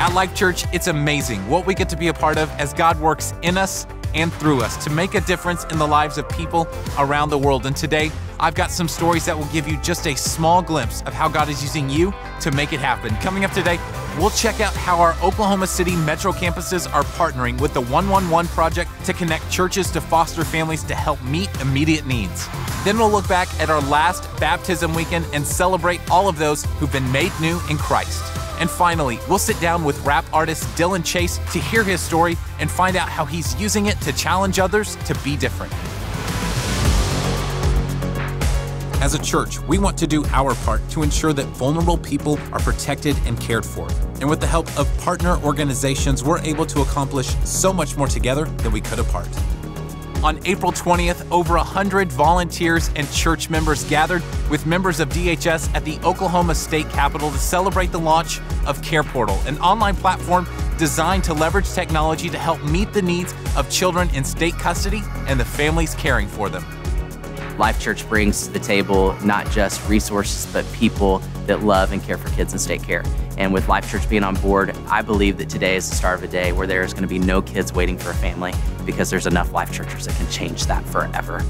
At Life Church, it's amazing what we get to be a part of as God works in us and through us to make a difference in the lives of people around the world. And today, I've got some stories that will give you just a small glimpse of how God is using you to make it happen. Coming up today, we'll check out how our Oklahoma City metro campuses are partnering with the 111 Project to connect churches to foster families to help meet immediate needs. Then we'll look back at our last baptism weekend and celebrate all of those who've been made new in Christ. And finally, we'll sit down with rap artist Dylan Chase to hear his story and find out how he's using it to challenge others to be different. As a church, we want to do our part to ensure that vulnerable people are protected and cared for. And with the help of partner organizations, we're able to accomplish so much more together than we could apart. On April 20th, over 100 volunteers and church members gathered with members of DHS at the Oklahoma State Capitol to celebrate the launch of Care Portal, an online platform designed to leverage technology to help meet the needs of children in state custody and the families caring for them. Life Church brings to the table not just resources, but people that love and care for kids in state care. And with Life Church being on board, I believe that today is the start of a day where there's going to be no kids waiting for a family, because there's enough Life Churchers that can change that forever.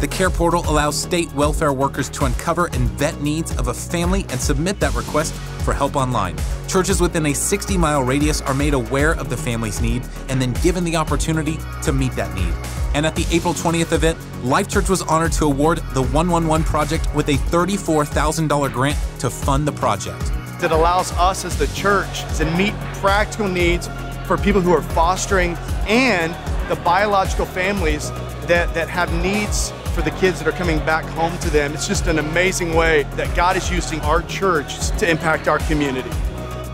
The Care Portal allows state welfare workers to uncover and vet needs of a family and submit that request for help online. Churches within a 60-mile radius are made aware of the family's need and then given the opportunity to meet that need. And at the April 20th event, Life Church was honored to award the 111 Project with a $34,000 grant to fund the project. It allows us as the church to meet practical needs for people who are fostering and the biological families that have needs for the kids that are coming back home to them. It's just an amazing way that God is using our church to impact our community.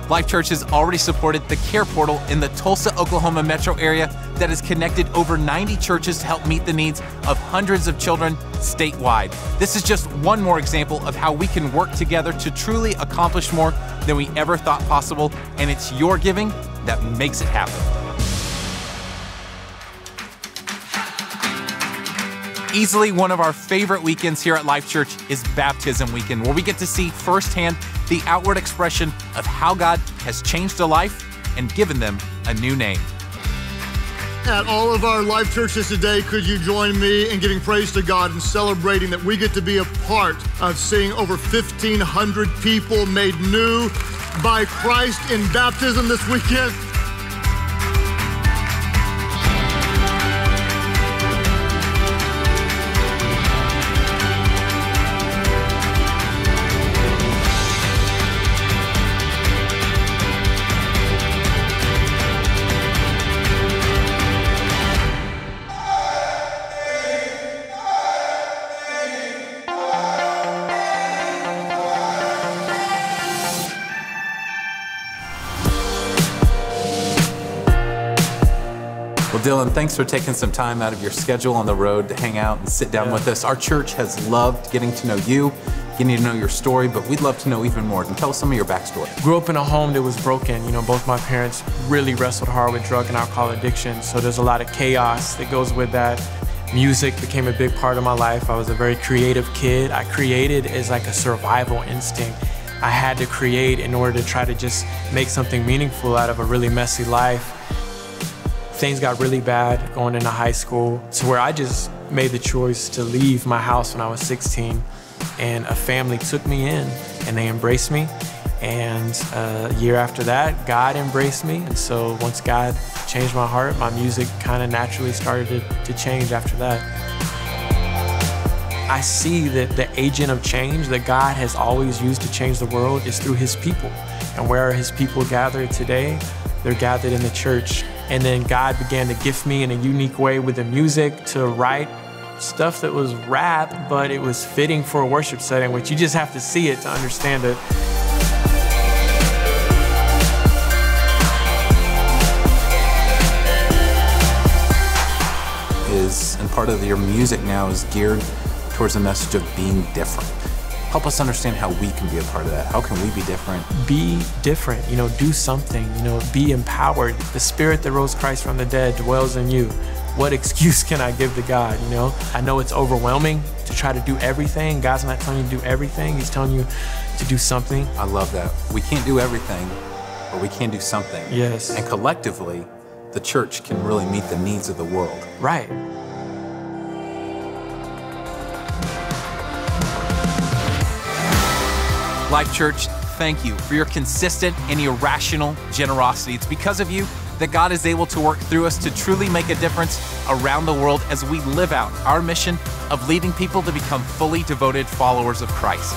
Life Church has already supported the Care Portal in the Tulsa, Oklahoma metro area that has connected over 90 churches to help meet the needs of hundreds of children statewide. This is just one more example of how we can work together to truly accomplish more than we ever thought possible, and it's your giving that makes it happen. Easily one of our favorite weekends here at Life Church is Baptism Weekend, where we get to see firsthand the outward expression of how God has changed a life and given them a new name. At all of our Life Churches today, could you join me in giving praise to God and celebrating that we get to be a part of seeing over 1,500 people made new by Christ in baptism this weekend? Well, Dylan, thanks for taking some time out of your schedule on the road to hang out and sit down with us. Our church has loved getting to know you, getting to know your story, but we'd love to know even more. And tell us some of your backstory. Grew up in a home that was broken. You know, both my parents really wrestled hard with drug and alcohol addiction, so there's a lot of chaos that goes with that. Music became a big part of my life. I was a very creative kid. I created as like a survival instinct. I had to create in order to try to just make something meaningful out of a really messy life. Things got really bad going into high school, to where I just made the choice to leave my house when I was 16, and a family took me in and they embraced me. And a year after that, God embraced me. And so once God changed my heart, my music kind of naturally started to change after that. I see that the agent of change that God has always used to change the world is through his people. And where are his people gathered today? They're gathered in the church. And then God began to gift me in a unique way with the music to write stuff that was rap, but it was fitting for a worship setting, which you just have to see it to understand it. And part of your music now is geared towards the message of being different. Help us understand how we can be a part of that. How can we be different? Be different, you know, do something, you know, be empowered. The spirit that rose Christ from the dead dwells in you. What excuse can I give to God, you know? I know it's overwhelming to try to do everything. God's not telling you to do everything. He's telling you to do something. I love that. We can't do everything, but we can do something. Yes. And collectively, the church can really meet the needs of the world. Right. Life Church, thank you for your consistent and irrational generosity. It's because of you that God is able to work through us to truly make a difference around the world as we live out our mission of leading people to become fully devoted followers of Christ.